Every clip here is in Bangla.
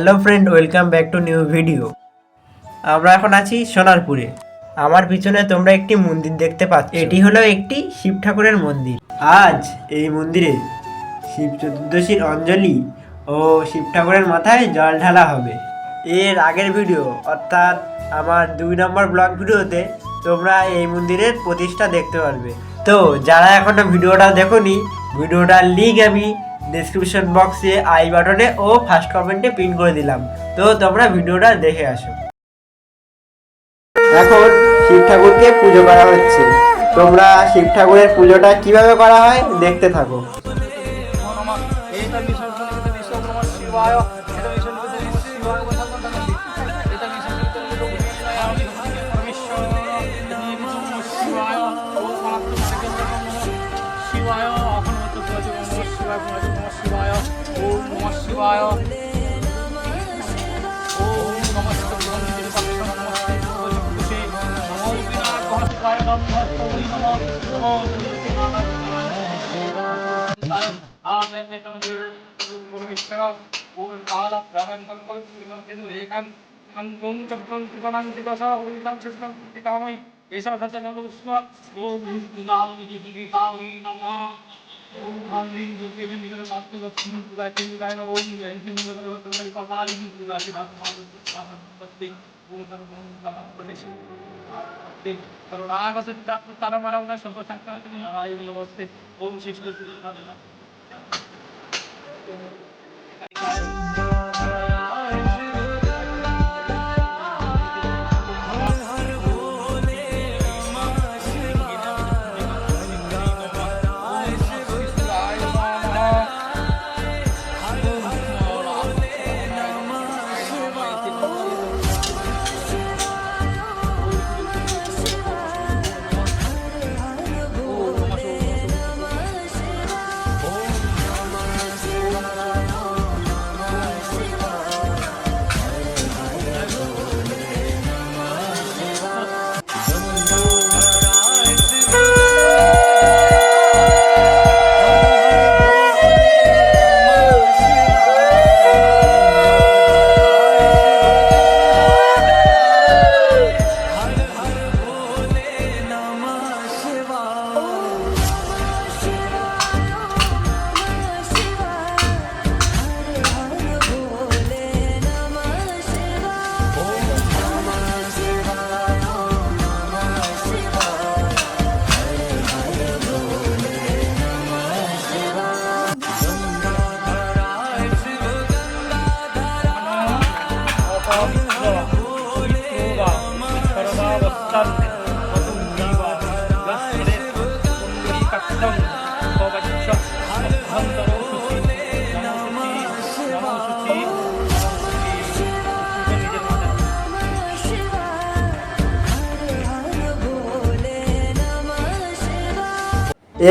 Hello friend, welcome back to new video. আমরা এখন আছি সোনারপুরে। আমার পিছনে তোমরা একটি মন্দির দেখতে পাচ্ছ। এটি হলো একটি শিব ঠাকুরের মন্দির। আজ এই মন্দিরে শিব চতুর্দশীর অঞ্জলি ও শিব ঠাকুরের মাথায় জল ঢালা হবে। এর আগের ভিডিও অর্থাৎ আমার 2 নম্বর ব্লগ ভিডিওতে তোমরা এই মন্দিরের প্রতিষ্ঠা দেখতে পারবে। তো যারা এখনো ভিডিওটা দেখোনি, ভিডিওটার লিঙ্ক আমি ডেসক্রিপশন বক্সে আই বাটনে ও ফার্স্ট কমেন্টে পিন করে দিলাম। তো তোমরা ভিডিওটা দেখে আসো। এখন শিব ঠাকুরকে পুজো করা হচ্ছে। তোমরা শিব ঠাকুরের পুজোটা কিভাবে করা হয় দেখতে থাকো।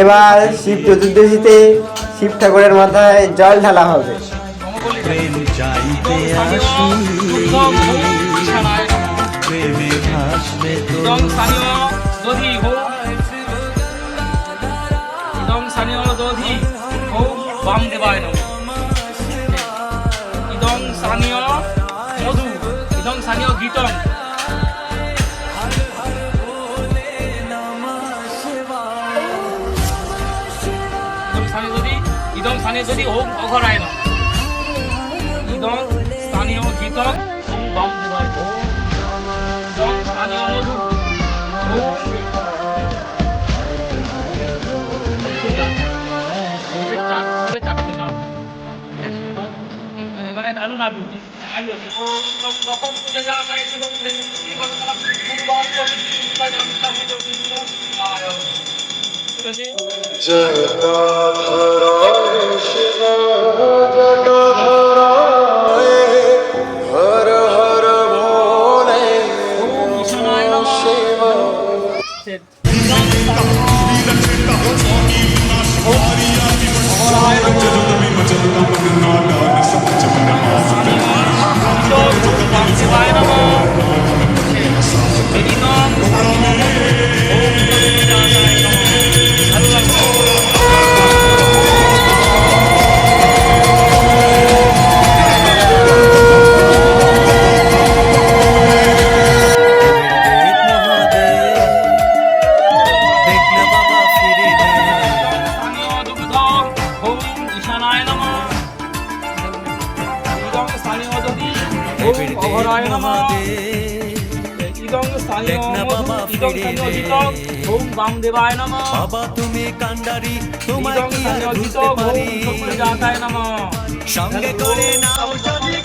এবার শিব চতুর্দশীতে শিব ঠাকুরের মাথায় জল ঢালা হবে। ইদং স্থানীয় যদি ওম অঘরায় নমঃ ইদং স্থানীয় গীতং ওম বাম দেবায় ওম ইদং স্থানীয় মধু ওম মানে আলু না বিউটি আলু ওম নকম পূজা যা করে শিবং দেবী বললাম পূর্বাং জয় রাধরায় শিব জটাধরায় হর হর ভোলে শিব নমঃ ইদং স্থানীয় মধু ইদং স্থানীয় গীতং ওম বামদেবায় নমঃ বাবা তুমি কান্ডারি তোমায় ইদং কি আর স্থানীয় ভুলতে গীতং ওম পারি সত্যজাতায় নমঃ সঙ্গে করে নাও যদি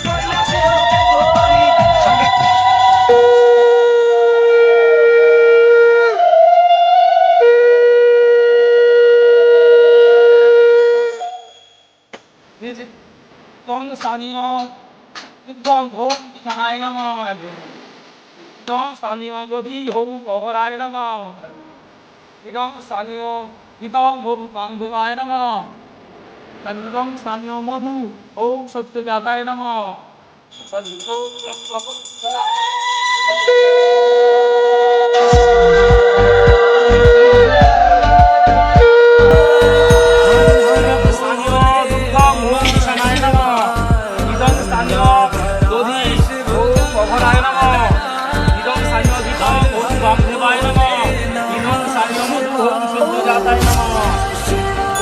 ইদং স্থানীয় গীতং ওম ঈশানায় নমঃ ইদং স্থানীয় গতি ওম অহরায় নমঃ ইদং স্থানীয় গীতং ওম বামদেবায় নমঃ ইদং স্থানীয় মধু ওম সত্যজাতায় নমঃ স্থানীয় দুর্গম ওম ঈশানায় নমঃ ইদং স্থানীয় দধি ওম অঘরায় নমঃ ইদং স্থানীয় গীতং ওম বামদেবায় নমঃ ইদং স্থানীয় মধু ওম সত্যজাতায় নমঃ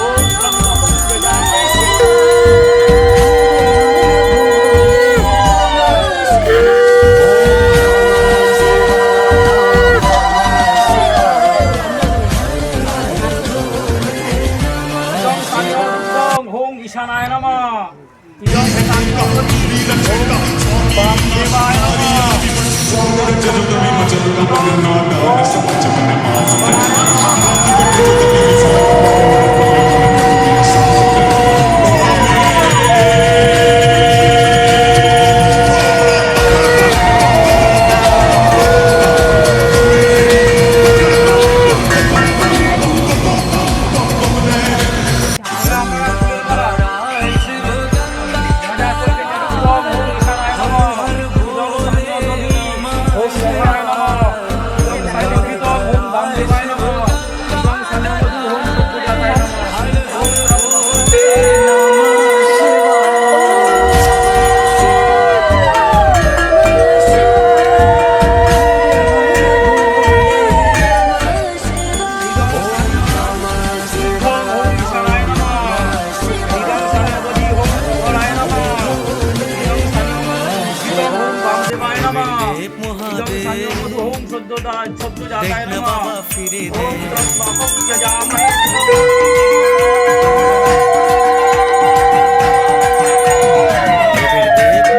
ওম ইদং স্থানীয় দুর্গম ওম ঈশানায় নমঃ ইদং স্থানীয় দধি ওম বামদেবায় নমঃ দেব মহাদেব দেখ না বাবা ফিরে দে দেব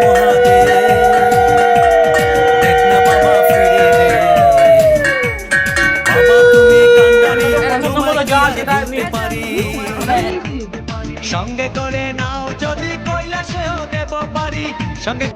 মহাদেব দেখ না বাবা ফিরে দে বাবা তুমি কান্ডারি তোমায় কি আর ভুলতে পারি সঙ্গে করে নাও যদি কৈলাসেও দেব পারি সঙ্গে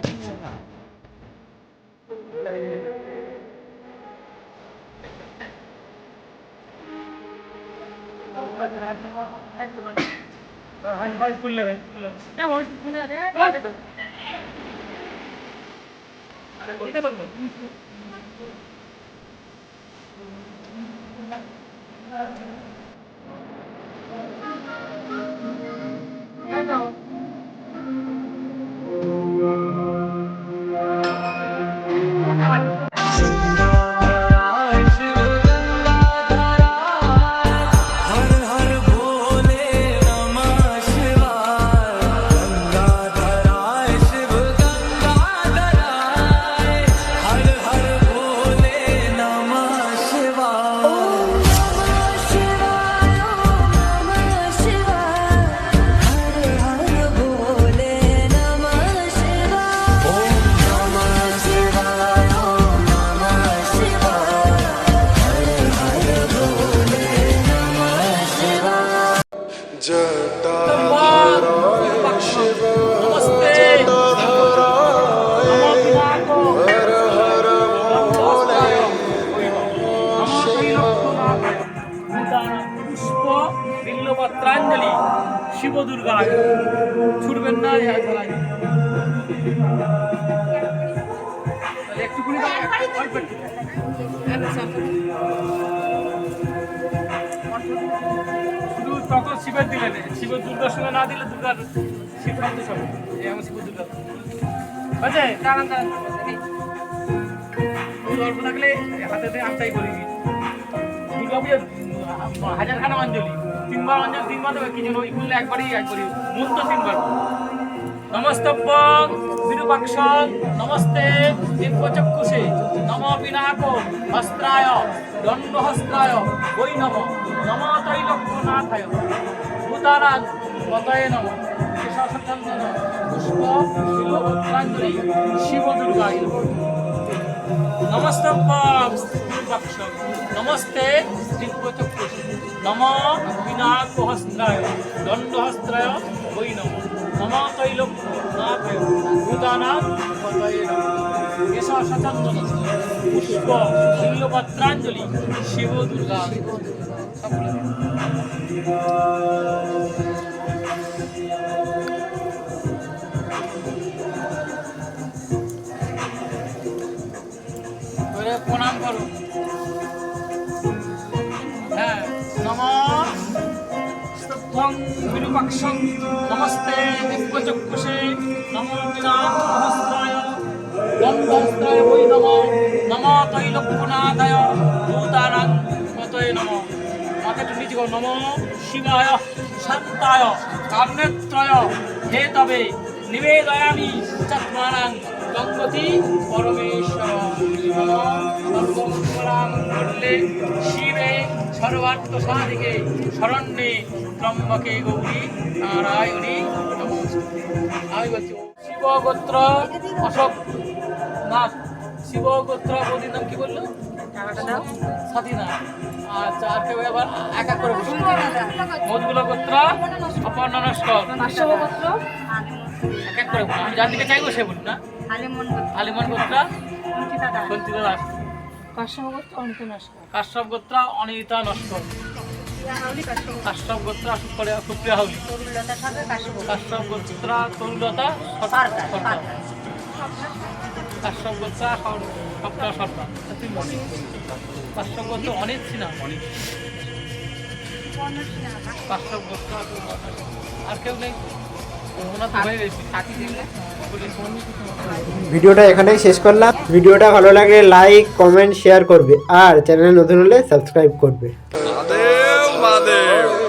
हर हर भोले नमः शिवाय गंगाधराय शिव गंगाधराय हर हर भोले नमः शिवाय পুষ্পাঞ্জলি শিব দুর্গা ছুটবেন না একটুকুনি শুধু তখন শিবের দিলেন শিবের দুর্গার সঙ্গে না দিলে দুর্গার শিব খাদ্য সব আমার শিব দুর্গা বুঝছে দাঁড়ান অল্প থাকলে হাতে আমটাই করি দুর্গা পুজো হাজারখানা অঞ্জলি তিনবার অঞ্জলি তিনবার দেবে কি জন্য ওই করলে একবারই মন তো তিনবার নমস্তব্যং বিরূপাক্ষং নমস্তে দিব্যচক্ষুষে নম পিনাক হস্ত্রায় দণ্ডহস্ত্রায় বৈ নম নম ত্রৈলোক্যনাথায় ভূতানাং পতয়ে নম কেশবচন্দন পুষ্প বিল্বপত্রাঞ্জলি শিব দুর্গায় নমস্তব্যং বিরূপাক্ষং নমস্তে দিব্যচক্ষুষে নম পিনাক হস্ত্রায় দণ্ডহস্ত্রায় বৈ নম নম ত্রৈলোক্যনাথায় ভূতানাং পতয়ে নম কেশবচন্দন পুষ্প বিল্বপত্রাঞ্জলি শিব দুর্গা সকলে প্রণাম করো। হ্যাঁ নমস্তভ্যং বিরূপাক্ষং নমস্তে দিব্যচক্ষুষে নম বিনাহস্ত্রায় দণ্ডহস্ত্রায় বৈ নম নম ত্রৈলোক্যনাথায় ভূতানাং পতয়ে নম। মাথা একটু নিচে করো। নম শিবায় শান্তায় কামনেত্রয় হে তবে নিবেদয়ামি চাত্মানাং গঙ্গতি পরমেশ্বর সর্বমঙ্গলাং করলে শিবে সর্বার্থ সাধিকে শরণ্যে ত্রম্বকে গৌরী নারায়ণী নমস্তে। আমি বলছি শিবগোত্র অশোক নাথ। শিবগোত্র বদির নাম কি বললো? সাথীনাথ। আচ্ছা আর কেউ এবার এক এক করে বলুন। মধুগুলো গোত্র অপর্ণা নস্কর। এক এক করে বলুন। আমি যার দিকে চাইবো সে বলুন না। আলিমন গোত্র সঞ্চিতা দাস। কাশ্যপ গোত্র অনিতা নস্কর। কাশ্যপ গোত্র সুপ্রিয়া হাউলি। কাশ্যপ গোত্র তরুলতা সরকার। কাশ্যপ গোত্র সপ্তাহ সরকার। কাশ্যপ গোত্র অনেক সিনহা। কাশ্যপ গোত্র আর কেউ নেই। ওনার তো হয়ে গেছে। ভিডিওটা এখানেই শেষ করলাম। ভিডিওটা ভালো লাগলে লাইক কমেন্ট শেয়ার করবে আর চ্যানেলে নতুন হলে সাবস্ক্রাইব করবে। Madeu, Madeu.